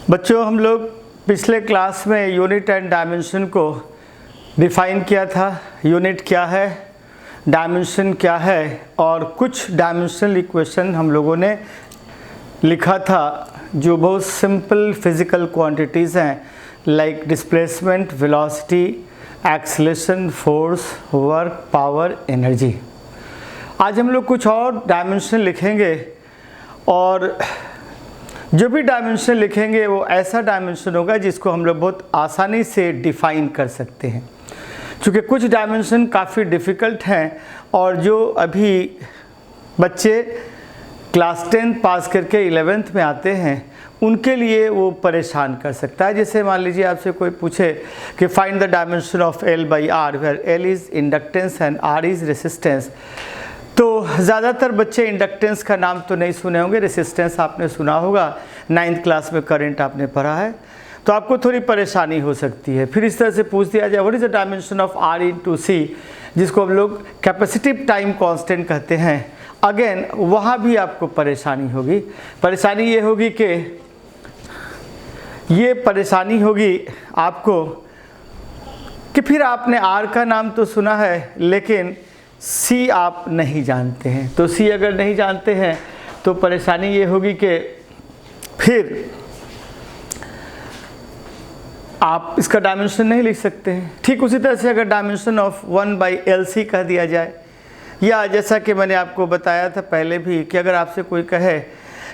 बच्चों, हम लोग पिछले क्लास में यूनिट एंड डायमेंशन को डिफ़ाइन किया था। यूनिट क्या है, डायमेंशन क्या है, और कुछ डायमेंशनल इक्वेशन हम लोगों ने लिखा था जो बहुत सिंपल फिज़िकल क्वांटिटीज़ हैं, like displacement, velocity, acceleration, force, work, power, energy. आज हम लोग कुछ और डायमेंशन लिखेंगे और जो भी डायमेंशन लिखेंगे वो ऐसा डायमेंशन होगा जिसको हम लोग बहुत आसानी से डिफ़ाइन कर सकते हैं। क्योंकि कुछ डायमेंशन काफ़ी डिफ़िकल्ट हैं और जो अभी बच्चे क्लास 10 पास करके 11th में आते हैं उनके लिए वो परेशान कर सकता है। जैसे मान लीजिए आपसे कोई पूछे कि find the dimension of L by R, where L is inductance and R is resistance. तो ज़्यादातर बच्चे इंडक्टेंस का नाम तो नहीं सुने होंगे, रेसिस्टेंस आपने सुना होगा, 9th क्लास में करंट आपने पढ़ा है, तो आपको थोड़ी परेशानी हो सकती है। फिर इस तरह से पूछ दिया जाए what is the dimension of R into C, जिसको हम लोग कैपेसिटिव टाइम कांस्टेंट कहते हैं। अगेन वहाँ भी आपको परेशानी होगी। परेशानी ये होगी आपको कि फिर आपने R का नाम तो सुना है लेकिन C आप नहीं जानते हैं। तो C अगर नहीं जानते हैं तो परेशानी ये होगी कि फिर आप इसका डायमेंशन नहीं लिख सकते हैं। ठीक उसी तरह से अगर डायमेंशन ऑफ 1/LC कह दिया जाए, या जैसा कि मैंने आपको बताया था पहले भी कि अगर आपसे कोई कहे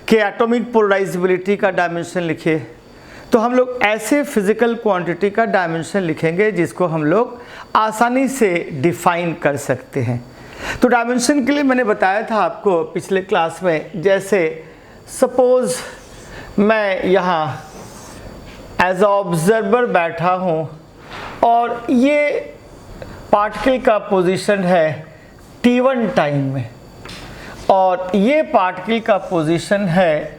कि एटॉमिक पोलराइजेबिलिटी का डायमेंशन लिखिए, तो हम लोग ऐसे फिज़िकल क्वांटिटी का डायमेंशन लिखेंगे जिसको हम लोग आसानी से डिफ़ाइन कर सकते हैं। तो डायमेंशन के लिए मैंने बताया था आपको पिछले क्लास में, जैसे सपोज़ मैं यहाँ एज अ ऑब्जर्वर बैठा हूँ और ये पार्टिकल का पोजीशन है t1 टाइम में और ये पार्टिकल का पोजीशन है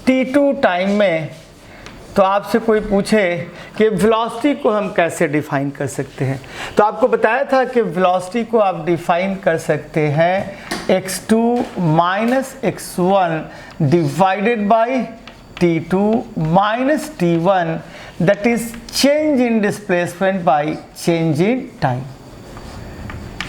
t2 टाइम में, तो आपसे कोई पूछे कि वेलोसिटी को हम कैसे डिफ़ाइन कर सकते हैं, तो आपको बताया था कि वेलोसिटी को आप डिफ़ाइन कर सकते हैं x2 minus x1 divided by t2 minus t1, that is change in displacement by change in time.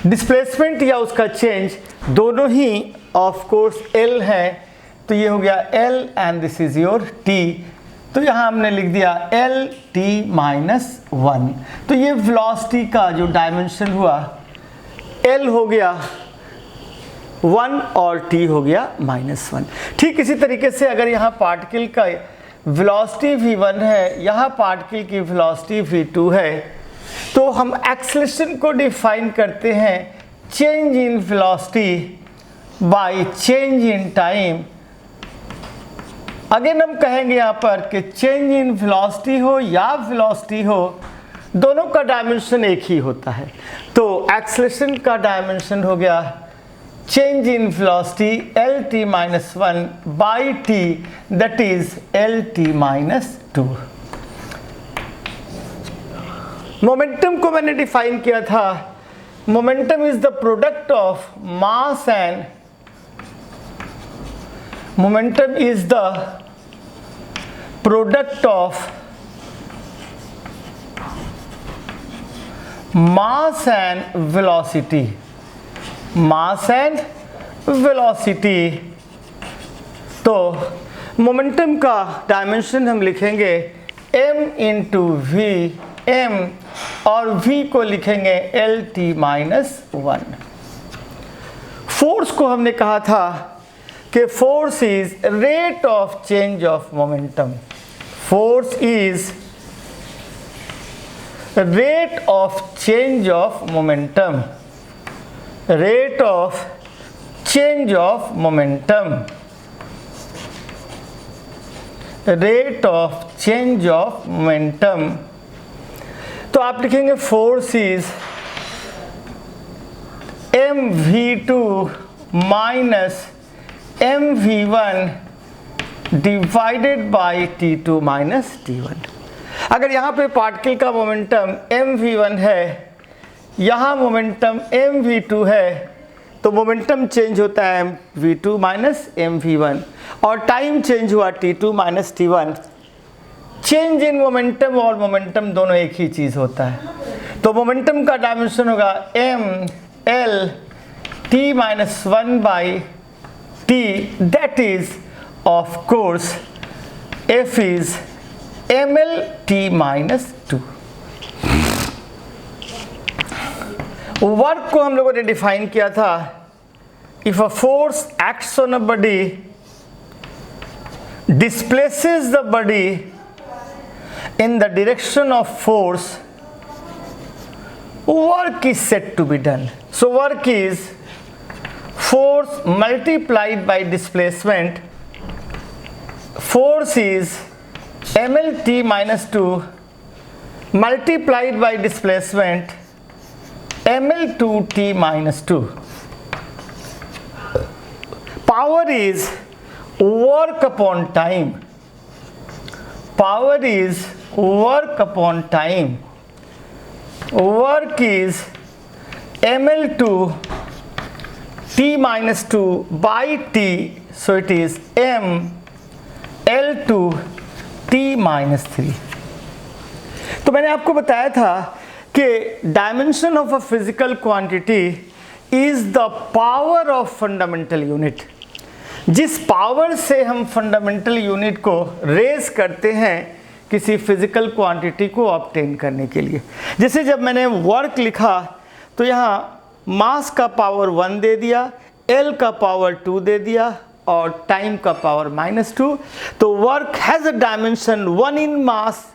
Displacement या उसका चेंज दोनों ही ऑफ कोर्स L है, तो ये हो गया L and this is your T। तो यहाँ हमने लिख दिया LT माइनस 1। तो ये वेलोसिटी का जो डायमेंशन हुआ L हो गया 1 और T हो गया -1। ठीक इसी तरीके से अगर यहाँ पार्टिकल का वेलोसिटी v1 है, यहाँ पार्टिकल की वेलोसिटी v2 है, तो हम एक्सेलरेशन को डिफाइन करते हैं change in velocity by change in time. Again हम कहेंगे यहाँ पर कि चेंज इन वेलोसिटी हो या वेलोसिटी हो, दोनों का डायमेंशन एक ही होता है। तो एक्सेलरेशन का डायमेंशन हो गया change in velocity LT minus 1 by T, that is LT minus 2। Momentum को मैंने डिफाइन किया था, momentum is the product of mass and momentum is the product of mass and velocity, mass and velocity। तो momentum का dimension हम लिखेंगे m into v, m और v को लिखेंगे LT माइनस 1। फोर्स को हमने कहा था कि force is rate of change of momentum, force is rate of change of momentum, rate of change of momentum, rate of change of momentum. तो आप लिखेंगे force is mv2 minus mv1 divided by t2 minus t1। अगर यहाँ पे particle का momentum mv1 है, यहाँ momentum mv2 है, तो मोमेंटम चेंज होता है mv2 माइनस mv1 और टाइम चेंज हुआ t2 minus t1। Change in momentum और मोमेंटम दोनों एक ही चीज होता है, तो मोमेंटम का डायमेंशन होगा ml t-1/t, that is of course f is ml t-2। Work को हम लोगों ने डिफाइन किया था, if a force acts on a body, displaces the body in the direction of force, work is said to be done. So work is force multiplied by displacement. Force is mlt-2 multiplied by displacement ml2t-2. Power is work upon time. Power is work upon time. Work is ml2 t-2 by t, so it is m l2 t-3। तो मैंने आपको बताया था कि dimension of a physical quantity is the power of fundamental unit. जिस power से हम fundamental unit को रेज करते हैं किसी फिजिकल क्वांटिटी को ऑब्टेन करने के लिए। जैसे जब मैंने वर्क लिखा तो यहाँ मास का पावर 1 दे दिया, एल का पावर 2 दे दिया और टाइम का पावर -2। तो work has a dimension 1 in mass,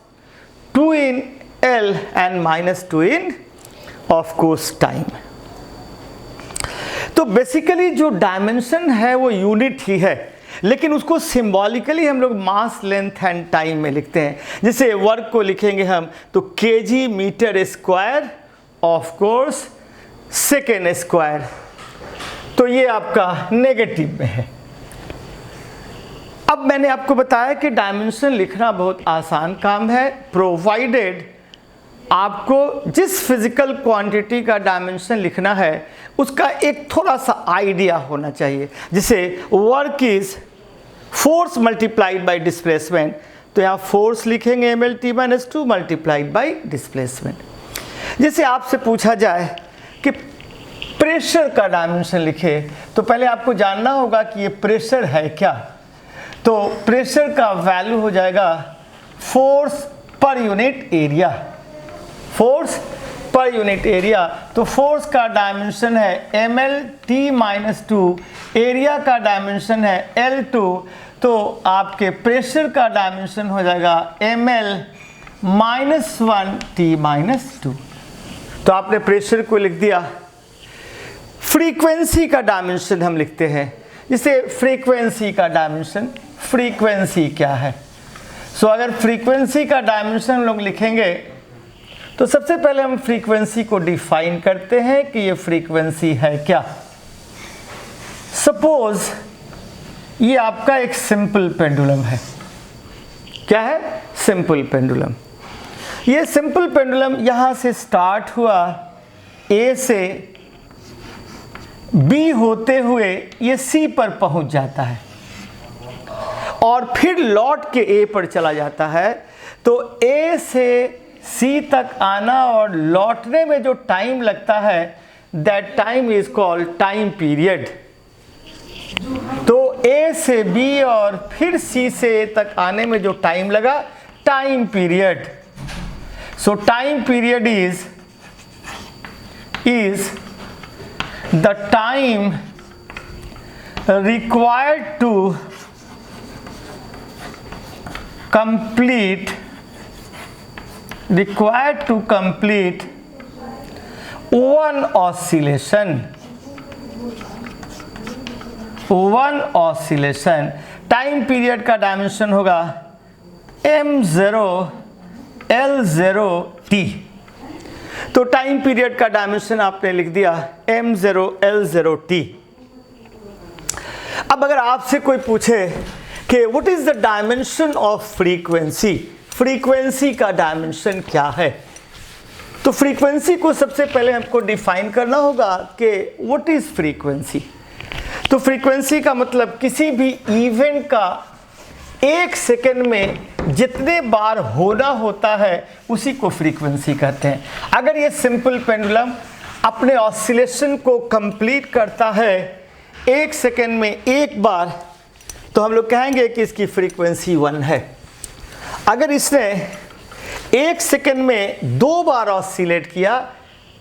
2 in L and -2 in of course time. तो बेसिकली जो डायमेंशन है वो यूनिट ही है, लेकिन उसको सिंबॉलिकली हम लोग मास, लेंथ एंड टाइम में लिखते हैं। जैसे वर्क को लिखेंगे हम तो KG metre square of course second square, तो ये आपका नेगेटिव में है। अब मैंने आपको बताया कि डायमेंशन लिखना बहुत आसान काम है, प्रोवाइडेड आपको जिस फिजिकल क्वांटिटी का डायमेंशन लिखना है उसका एक थोड़ा सा आइडिया होना चाहिए। जैसे work is force multiplied by displacement, तो यहाँ फोर्स लिखेंगे mlt-2 मल्टीप्लाइड बाय डिस्प्लेसमेंट। जैसे आपसे पूछा जाए कि प्रेशर का डायमेंशन लिखे, तो पहले आपको जानना होगा कि ये प्रेशर है क्या। तो प्रेशर का वैल्यू हो जाएगा force per unit area, force per unit area. तो फोर्स का डायमेंशन है mlt-2, एरिया का डायमेंशन है L2, तो आपके प्रेशर का डायमेंशन हो जाएगा ml-1t-2। तो आपने प्रेशर को लिख दिया। फ्रीक्वेंसी का डायमेंशन हम लिखते हैं, जिसे फ्रीक्वेंसी का डायमेंशन, फ्रीक्वेंसी क्या है। सो अगर फ्रीक्वेंसी का डायमेंशन हम लोग लिखेंगे तो सबसे पहले हम फ्रीक्वेंसी को डिफाइन करते हैं कि ये फ्रीक्वेंसी है क्या। सपोज ये आपका एक सिंपल पेंडुलम है। क्या है? Simple pendulum. ये सिंपल पेंडुलम यहां से स्टार्ट हुआ, ए से बी होते हुए ये सी पर पहुंच जाता है और फिर लौट के ए पर चला जाता है। तो ए से सी तक आना और लौटने में जो टाइम लगता है, that time is called time period. तो ए से बी और फिर सी से ए तक आने में जो टाइम लगा, time period. So time period is the time required to complete one oscillation। Time period का डायमेंशन होगा m0l0t। तो टाइम पीरियड का डायमेंशन आपने लिख दिया m0l0t। अब अगर आपसे कोई पूछे कि what is the dimension of frequency, frequency का डायमेंशन क्या है, तो फ्रीक्वेंसी को सबसे पहले हमको डिफाइन करना होगा कि व्हाट इज फ्रीक्वेंसी। तो फ्रीक्वेंसी का मतलब किसी भी इवेंट का 1 सेकेंड में जितने बार होना होता है उसी को फ्रीक्वेंसी कहते हैं। अगर ये सिंपल पेंडुलम अपने ऑसिलेशन को कंप्लीट करता है 1 सेकेंड में एक बार, तो हम लोग कहेंगे कि इसकी फ्रीक्वेंसी 1 है। अगर इसने 1 सेकेंड में 2 बार ऑसिलेट किया,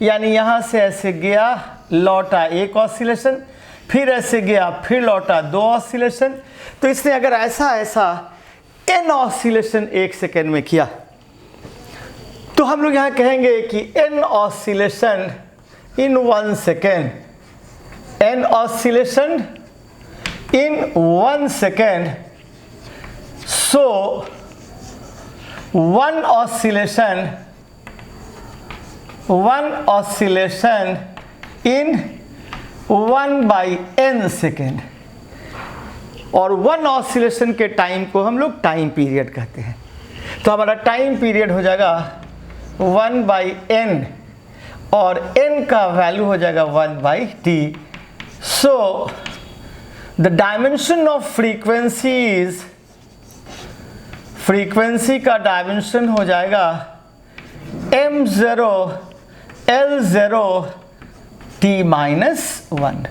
यानी यहाँ से ऐसे गया, लौटा 1 ऑसिलेशन, फिर ऐसे गया, फिर लौटा 2 ऑसिलेशन, तो इसने अगर ऐसा n ऑसिलेशन 1 सेकेंड में किया, तो हम लोग यहाँ कहेंगे कि n oscillation in 1 second, n oscillation in 1 second, so 1 oscillation in 1/n second, और 1 ऑसिलेशन के टाइम को हम लोग टाइम पीरियड कहते हैं। तो हमारा टाइम पीरियड हो जाएगा 1/n और n का वैल्यू हो जाएगा 1/t। So the dimension of frequency is, frequency का डायमेंशन हो जाएगा m0 L0 t-1।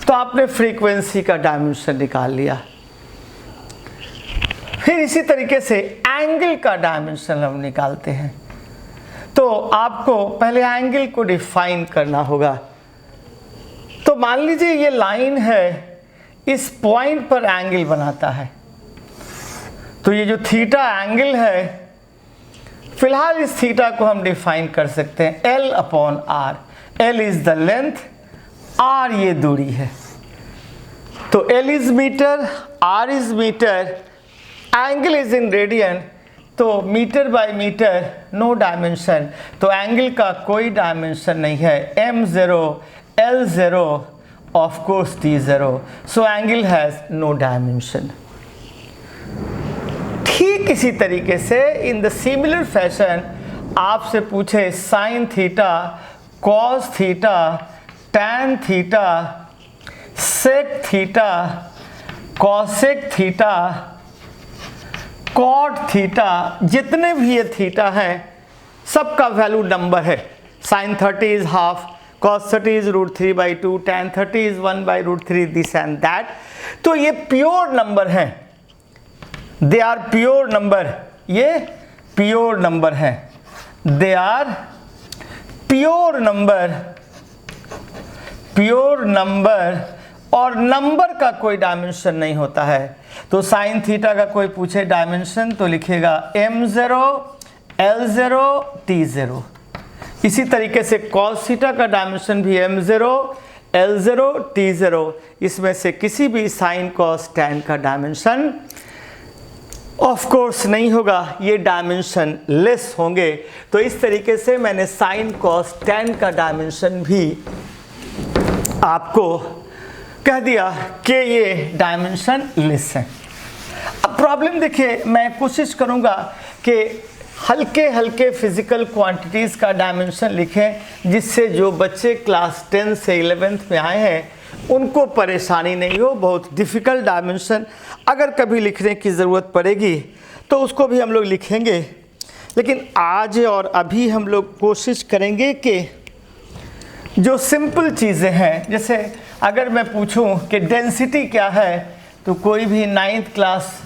तो आपने फ्रीक्वेंसी का डायमेंशन निकाल लिया। फिर इसी तरीके से एंगल का डायमेंशन हम निकालते हैं। तो आपको पहले एंगल को डिफाइन करना होगा। तो मान लीजिए ये लाइन है, इस पॉइंट पर एंगल बनाता है, तो ये जो थीटा एंगल है, फिलहाल इस थीटा को हम डिफाइन कर सकते हैं L/R। L is the length, R ये दूरी है। तो L is meter, R is meter, angle is in radian, तो meter by meter no dimension, तो एंगल का कोई डायमेंशन नहीं है। m0 L0 of course t0, so angle has no dimension. ठीक इसी तरीके से इन द सिमिलर फैशन आपसे पूछे sine theta, cos theta, tan theta, sec theta, cosec theta, cot theta, जितने भी ये थीटा हैं सबका वैल्यू नंबर है। Sine 30 is half, cos 30 is √3/2, tan 30 is 1/√3, this and that. तो ये प्योर नंबर हैं, दे आर प्योर नंबर, ये प्योर नंबर है, they are pure number, pure number, और नंबर का कोई डायमेंशन नहीं होता है। तो साइन थीटा का कोई पूछे डायमेंशन तो लिखेगा m0 L0 t0। इसी तरीके से cos थीटा का डायमेंशन भी m0 L0 t0। इसमें से किसी भी साइन cos tan का डायमेंशन ऑफ कोर्स नहीं होगा, ये डायमेंशन लेस होंगे। तो इस तरीके से मैंने साइन cos tan का डायमेंशन भी आपको कह दिया कि ये डायमेंशन लेस है। अब प्रॉब्लम देखिए, मैं कोशिश करूंगा कि हल्के हल्के फिजिकल क्वांटिटीज़ का डायमेंशन लिखें, जिससे जो बच्चे क्लास 10 से 11th में आए हैं उनको परेशानी नहीं हो। बहुत डिफ़िकल्ट डायमेंशन अगर कभी लिखने की ज़रूरत पड़ेगी तो उसको भी हम लोग लिखेंगे, लेकिन आज और अभी हम लोग कोशिश करेंगे कि जो सिंपल चीज़ें हैं, जैसे अगर मैं पूछूं कि डेंसिटी क्या है, तो कोई भी 9th क्लास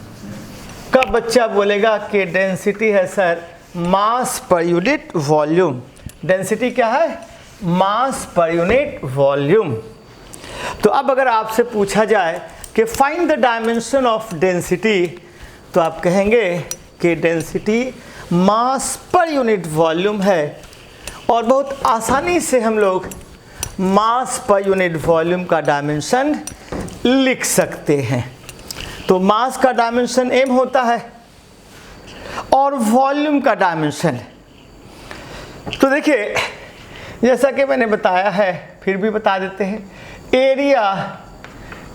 का बच्चा बोलेगा कि डेंसिटी है सर मास पर यूनिट वॉल्यूम। डेंसिटी क्या है? मास पर यूनिट वॉल्यूम। तो अब अगर आपसे पूछा जाए कि find the dimension of density, तो आप कहेंगे कि density mass per unit volume है, और बहुत आसानी से हम लोग मास पर यूनिट वॉल्यूम का डायमेंशन लिख सकते हैं। तो मास का डायमेंशन m होता है और वॉल्यूम का डायमेंशन, तो देखिए जैसा कि मैंने बताया है फिर भी बता देते हैं, एरिया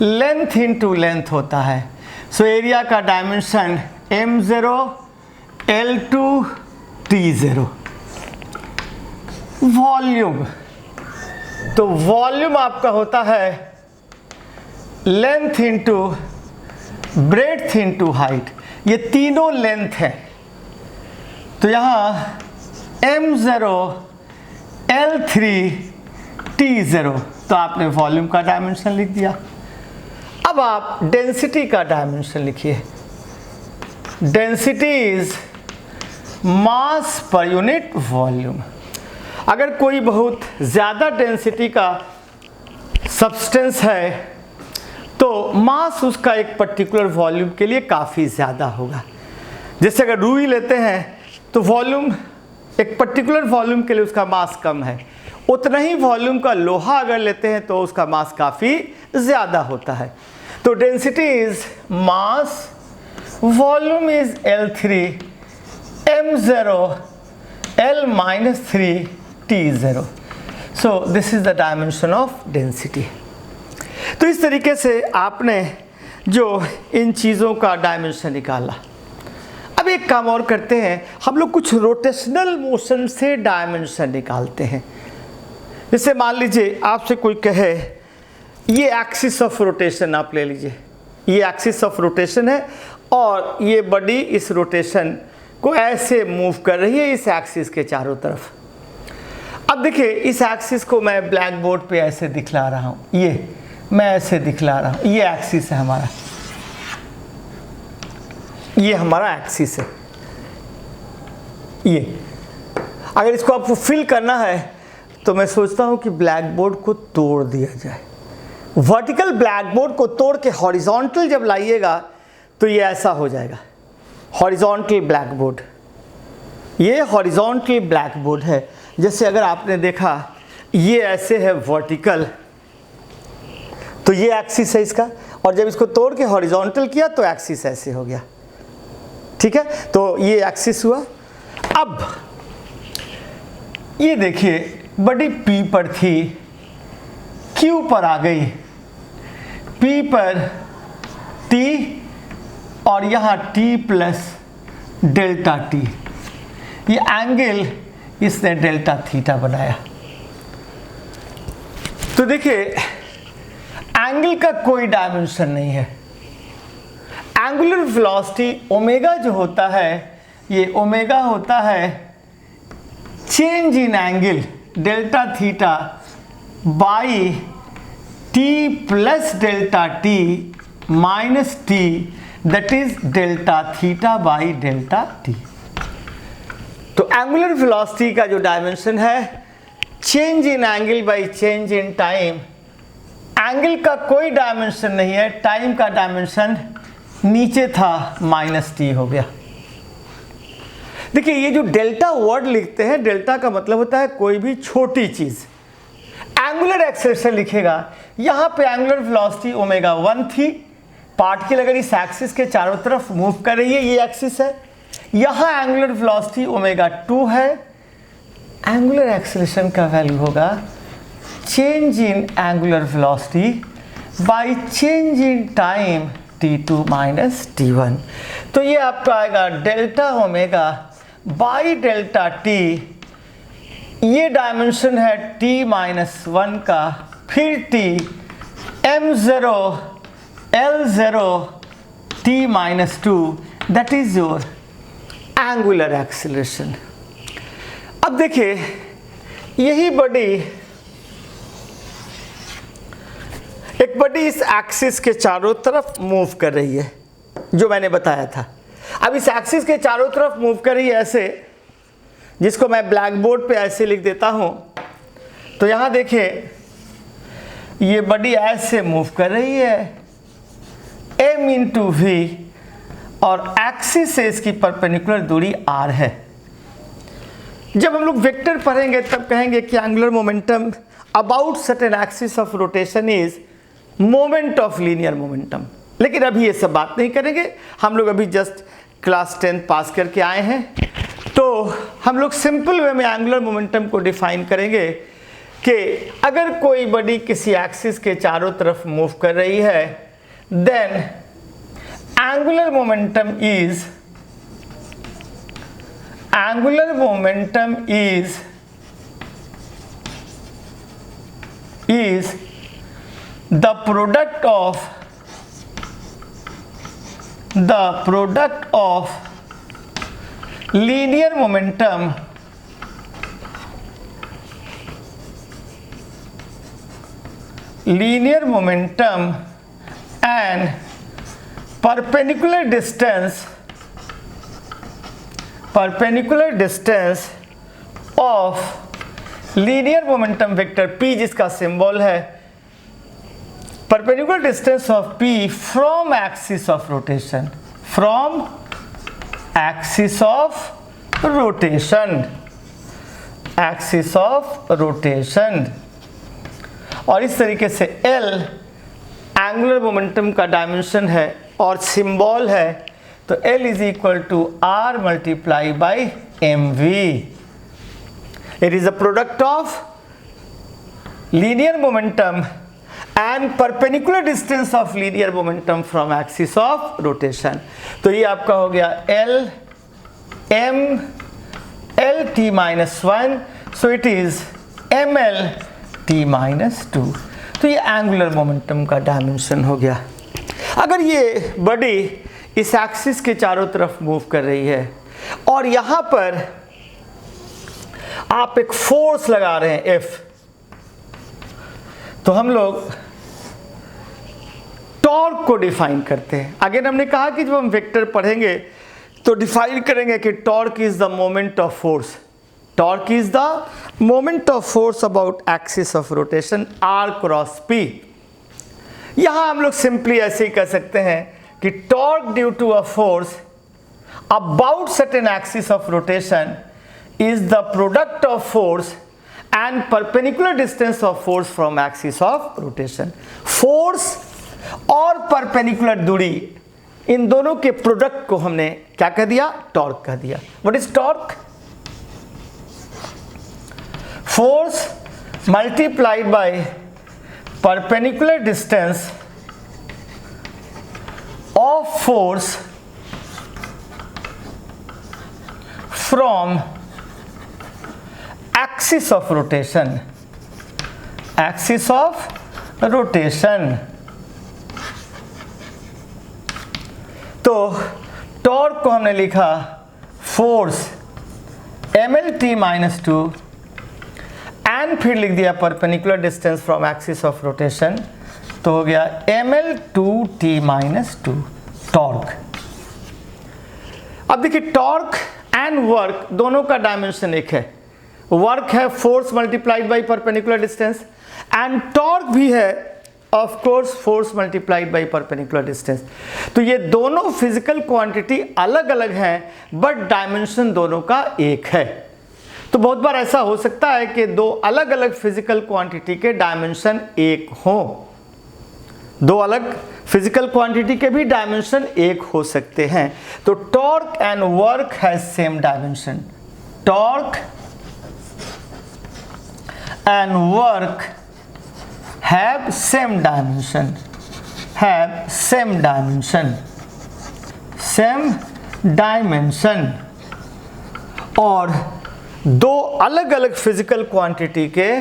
लेंथ इनटू लेंथ होता है। सो एरिया का dimension m0 L2 t0। Volume, तो वॉल्यूम आपका होता है length into breadth into height. ये तीनों लेंथ है, तो यहाँ m0 L3 T0, तो आपने वॉल्यूम का डायमेंशन लिख दिया। अब आप डेंसिटी का डायमेंशन लिखिए। Density is mass per unit volume. अगर कोई बहुत ज़्यादा डेंसिटी का सब्सटेंस है तो मास उसका एक पर्टिकुलर वॉल्यूम के लिए काफ़ी ज़्यादा होगा। जैसे अगर रुई लेते हैं तो वॉल्यूम, एक पर्टिकुलर वॉल्यूम के लिए उसका मास कम है, उतना ही वॉल्यूम का लोहा अगर लेते हैं तो उसका मास काफ़ी ज़्यादा होता है। तो density is mass, volume is L3 m0 L-3 T0। So this is the dimension of density. तो इस तरीके से आपने जो इन चीज़ों का डायमेंशन निकाला। अब एक काम और करते हैं, हम लोग कुछ रोटेशनल मोशन से डायमेंशन निकालते हैं। जैसे मान लीजिए आपसे कोई कहे ये एक्सिस ऑफ रोटेशन आप ले लीजिए, ये एक्सिस ऑफ रोटेशन है और ये बॉडी इस रोटेशन को ऐसे मूव कर रही है इस एक्सिस के चारों तरफ। अब देखिए इस एक्सिस को मैं ब्लैक बोर्ड पे ऐसे दिखला रहा हूँ, ये मैं ऐसे दिखला रहा हूँ, ये एक्सिस है हमारा, ये हमारा एक्सिस है। ये अगर इसको आपको फिल करना है तो मैं सोचता हूँ कि ब्लैक बोर्ड को तोड़ दिया जाए। वर्टिकल ब्लैक बोर्ड को तोड़ के हॉरिजॉन्टल जब लाइएगा तो ये ऐसा हो जाएगा, हॉरिजॉन्टल ब्लैक बोर्ड। ये हॉरिजॉन्टल ब्लैक बोर्ड है। जैसे अगर आपने देखा ये ऐसे है वर्टिकल, तो ये एक्सिस है इसका, और जब इसको तोड़ के हॉरिजॉन्टल किया तो एक्सिस ऐसे हो गया। ठीक है, तो ये एक्सिस हुआ। अब ये देखिए बड़ी P पर थी, Q पर आ गई, P पर T और यहाँ T प्लस डेल्टा T, ये एंगल इसने डेल्टा थीटा बनाया। तो देखिए एंगल का कोई डायमेंशन नहीं है। एंगुलर वेलोसिटी ओमेगा जो होता है, ये ओमेगा होता है change in angle delta theta by T plus delta T minus T, that is delta theta by delta T. तो एंगुलर वेलोसिटी का जो डायमेंशन है change in angle by change in time. Angle का कोई dimension नहीं है, time का dimension नीचे था माइनस टी हो गया। देखिए ये जो डेल्टा वर्ड लिखते हैं, डेल्टा का मतलब होता है कोई भी छोटी चीज। एंगुलर एक्सेलरेशन लिखेगा, यहाँ पे एंगुलर वेलोसिटी ओमेगा 1 थी, पार्टिकल अगर इस एक्सिस के चारों तरफ मूव कर रही है, ये एक्सिस है, यहाँ एंगुलर वेलोसिटी ओमेगा 2 है। एंगुलर एक्सेलरेशन का वैल्यू होगा change in angular velocity by change in time t2 minus t1। तो ये आपका आएगा delta omega by delta t, ये डायमेंशन है t माइनस 1 का, फिर t m0 L0 t minus 2, that is your angular acceleration. अब देखिए यही बॉडी, एक बॉडी इस एक्सिस के चारों तरफ मूव कर रही है जो मैंने बताया था। अब इस एक्सिस के चारों तरफ मूव कर रही है ऐसे, जिसको मैं ब्लैक बोर्ड पे ऐसे लिख देता हूं। तो यहां देखिए ये बॉडी ऐसे मूव कर रही है m इंटू वी, और एक्सिस से इसकी परपेंडिकुलर दूरी r है। जब हम लोग वेक्टर पढ़ेंगे तब कहेंगे कि angular momentum about certain axis of rotation is moment of linear momentum, लेकिन अभी ये सब बात नहीं करेंगे। हम लोग अभी जस्ट क्लास 10 पास करके आए हैं, तो हम लोग सिंपल वे में एंगुलर मोमेंटम को डिफाइन करेंगे कि अगर कोई बॉडी किसी एक्सिस के चारों तरफ मूव कर रही है, then angular momentum is the product of the product of linear momentum and perpendicular distance of linear momentum vector p, जिसका सिंबल है perpendicular distance of p from axis of rotation, axis of rotation। और इस तरीके से L angular momentum का dimension है और symbol है, तो L is equal to R multiply by mv। It is a product of linear momentum and perpendicular distance of linear momentum from axis of rotation. तो ये आपका हो गया L m L t minus 1, so it is mL t minus 2। तो ये angular momentum का dimension हो गया। अगर ये बॉडी इस एक्सिस के चारों तरफ मूव कर रही है और यहां पर आप एक फोर्स लगा रहे हैं F, तो हम लोग टॉर्क को डिफाइन करते हैं। अगेन हमने कहा कि जब हम वेक्टर पढ़ेंगे तो डिफाइन करेंगे कि torque is the moment of force. Torque is the moment of force about axis of rotation R cross P। यहां हम लोग सिंपली ऐसे ही कह सकते हैं कि torque due to a force about certain axis of rotation is the product of force and perpendicular distance of force from axis of rotation. Force और perpendicular दूरी, इन दोनों के प्रोडक्ट को हमने क्या कह दिया? टॉर्क कह दिया। What is torque? Force multiplied by perpendicular distance of force from axis of rotation, तो टॉर्क को हमने लिखा फोर्स mlt माइनस 2 एंड फिर लिख दिया perpendicular distance from axis of rotation, तो हो गया ml2t माइनस 2 टॉर्क। अब देखिए टॉर्क एंड वर्क दोनों का डायमेंशन एक है। वर्क है force multiplied by perpendicular distance and torque भी है of course force multiplied by perpendicular distance. तो ये दोनों फिजिकल क्वांटिटी अलग अलग हैं बट डायमेंशन दोनों का एक है। तो बहुत बार ऐसा हो सकता है कि दो अलग अलग फिजिकल क्वांटिटी के डायमेंशन एक हो। दो अलग फिजिकल क्वांटिटी के भी डायमेंशन एक हो सकते हैं। तो torque and work has same dimension. Torque and work have same dimension, same dimension. और दो अलग अलग फिजिकल क्वांटिटी के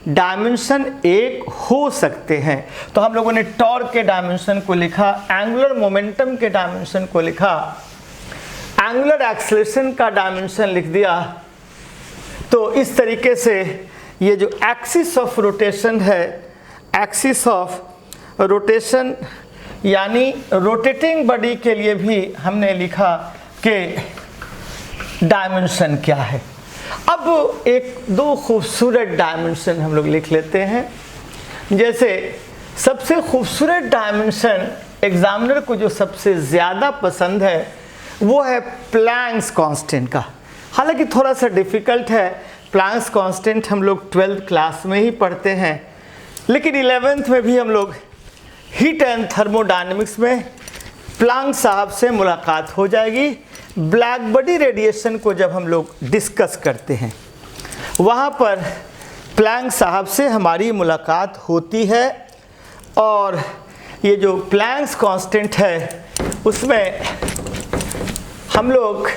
डायमेंशन एक हो सकते हैं। तो हम लोगों ने टॉर्क के डायमेंशन को लिखा, एंगुलर मोमेंटम के डायमेंशन को लिखा, एंगुलर एक्सेलरेशन का डायमेंशन लिख दिया। तो इस तरीके से ये जो एक्सिस ऑफ रोटेशन है, एक्सिस ऑफ रोटेशन यानी रोटेटिंग बॉडी के लिए भी हमने लिखा कि डायमेंशन क्या है। अब एक दो खूबसूरत डायमेंशन हम लोग लिख लेते हैं। जैसे सबसे खूबसूरत डायमेंशन एग्जामिनर को जो सबसे ज़्यादा पसंद है वो है प्लैंक्स कांस्टेंट का। हालांकि थोड़ा सा डिफ़िकल्ट है, प्लैंक्स कांस्टेंट हम लोग 12th क्लास में ही पढ़ते हैं, लेकिन 11th में भी हम लोग हीट एंड थर्मोडायनेमिक्स में प्लैंक साहब से मुलाकात हो जाएगी। ब्लैक बॉडी रेडिएशन को जब हम लोग डिस्कस करते हैं वहाँ पर प्लैंक साहब से हमारी मुलाकात होती है। और ये जो प्लैंक्स कांस्टेंट है उसमें हम लोग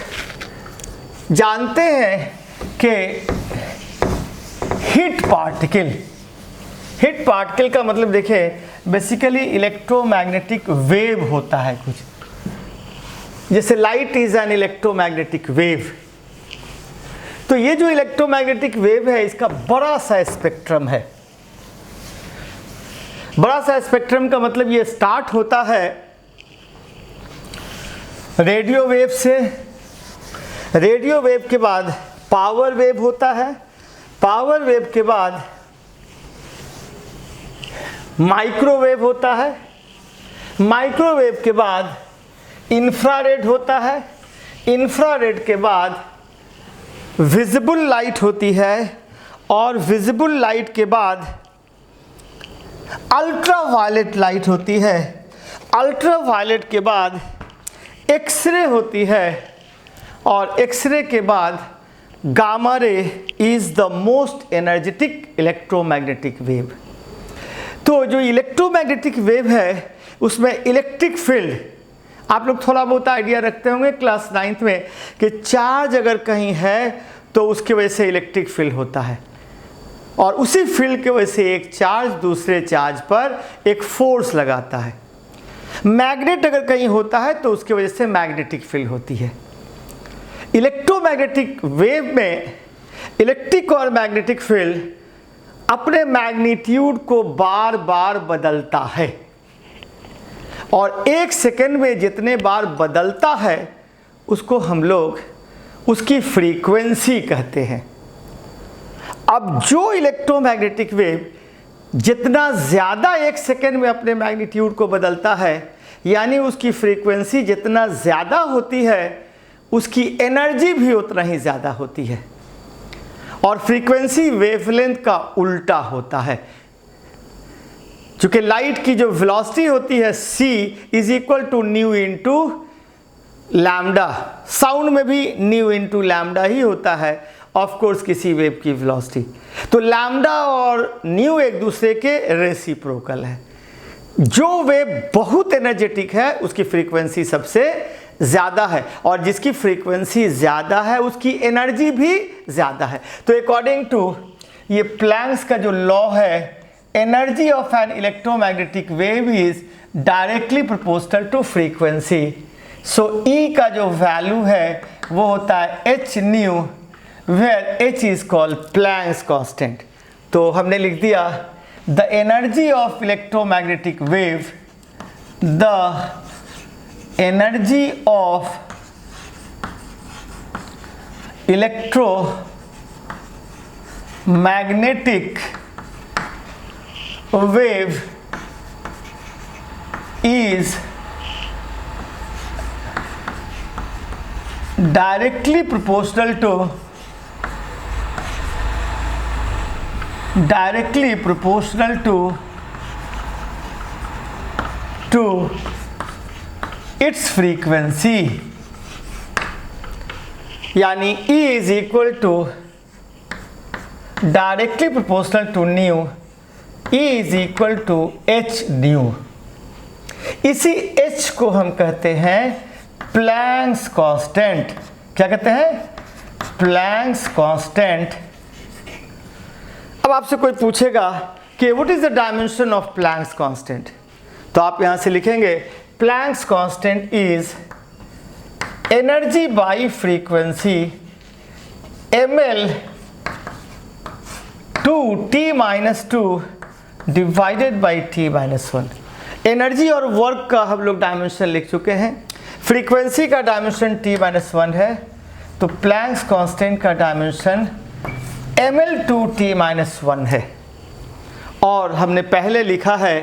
जानते हैं कि हीट पार्टिकल का मतलब देखिए बेसिकली इलेक्ट्रोमैग्नेटिक वेव होता है कुछ। जैसे light is an electromagnetic wave, तो ये जो इलेक्ट्रोमैग्नेटिक वेव है इसका बड़ा सा स्पेक्ट्रम है। बड़ा सा स्पेक्ट्रम का मतलब ये स्टार्ट होता है रेडियो वेव से, रेडियो वेव के बाद पावर वेव होता है, पावर वेव के बाद माइक्रोवेव होता है, माइक्रोवेव के बाद इंफ्रारेड होता है, इंफ्रारेड के बाद विजिबल लाइट होती है, और विजिबल लाइट के बाद अल्ट्रावायलेट लाइट होती है, अल्ट्रावायलेट के बाद एक्सरे होती है, और एक्सरे के बाद gamma ray is the most energetic electromagnetic wave. तो जो इलेक्ट्रोमैग्नेटिक वेव है उसमें इलेक्ट्रिक फील्ड, आप लोग थोड़ा बहुत आइडिया रखते होंगे क्लास 9th में कि चार्ज अगर कहीं है तो उसकी वजह से इलेक्ट्रिक फील्ड होता है, और उसी फील्ड की वजह से एक चार्ज दूसरे चार्ज पर एक फोर्स लगाता है। मैग्नेट अगर कहीं होता है तो उसकी वजह से मैग्नेटिक फील्ड होती है। इलेक्ट्रोमैग्नेटिक वेव में इलेक्ट्रिक और मैग्नेटिक फील्ड अपने मैग्नीट्यूड को बार बार बदलता है, और एक सेकेंड में जितने बार बदलता है उसको हम लोग उसकी फ्रीक्वेंसी कहते हैं। अब जो इलेक्ट्रोमैग्नेटिक वेव जितना ज़्यादा एक सेकेंड में अपने मैग्नीट्यूड को बदलता है, यानी उसकी फ्रीक्वेंसी जितना ज़्यादा होती है उसकी एनर्जी भी उतना ही ज़्यादा होती है, और फ्रीक्वेंसी वेवलेंथ का उल्टा होता है। चूँकि लाइट की जो वेलोसिटी होती है c is equal to nu into lambda, sound में भी न्यू इंटू लैम्डा ही होता है ऑफ कोर्स किसी वेव की वेलोसिटी। तो लैम्डा और न्यू एक दूसरे के रेसिप्रोकल है। जो वेव बहुत एनर्जेटिक है उसकी फ्रीक्वेंसी सबसे ज़्यादा है, और जिसकी फ्रीक्वेंसी ज़्यादा है उसकी एनर्जी भी ज़्यादा है। तो अकॉर्डिंग टू ये प्लैंक्स का जो लॉ है, energy of an electromagnetic wave is directly proportional to frequency. So E का जो वैल्यू है वो होता है h nu, where h is called Planck's constant. तो हमने लिख दिया the energy of electromagnetic wave, the energy of electromagnetic wave is directly proportional to its frequency, यानी E is equal to directly proportional to nu, E is equal to h new. इसी h को हम कहते हैं Planck's constant. क्या कहते हैं? Planck's constant. अब आपसे कोई पूछेगा कि what is the dimension of Planck's constant, तो आप यहां से लिखेंगे Planck's constant is energy by frequency ml two t-2 divided by t-1। Energy और वर्क का हम लोग डायमेंशन लिख चुके हैं, फ्रीक्वेंसी का डायमेंशन t-1 है, तो प्लैंक्स कांस्टेंट का डायमेंशन ml टू t-1 है। और हमने पहले लिखा है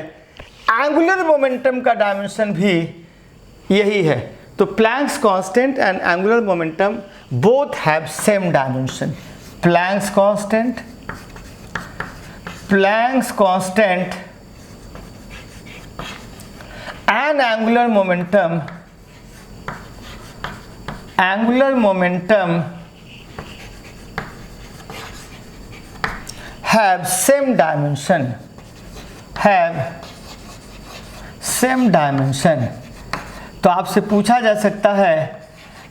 एंगुलर मोमेंटम का डायमेंशन भी यही है, तो Planck's constant and angular momentum both have same dimension. Planck's constant and angular momentum have same dimension, तो आपसे पूछा जा सकता है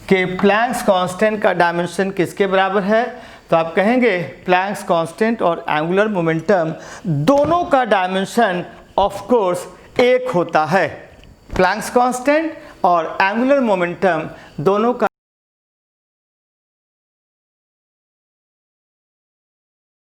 कि प्लैंक्स कांस्टेंट का डायमेंशन किसके बराबर है, तो आप कहेंगे प्लैंक्स कांस्टेंट और एंगुलर मोमेंटम दोनों का डायमेंशन ऑफ कोर्स एक होता है। प्लैंक्स कांस्टेंट और एंगुलर मोमेंटम दोनों का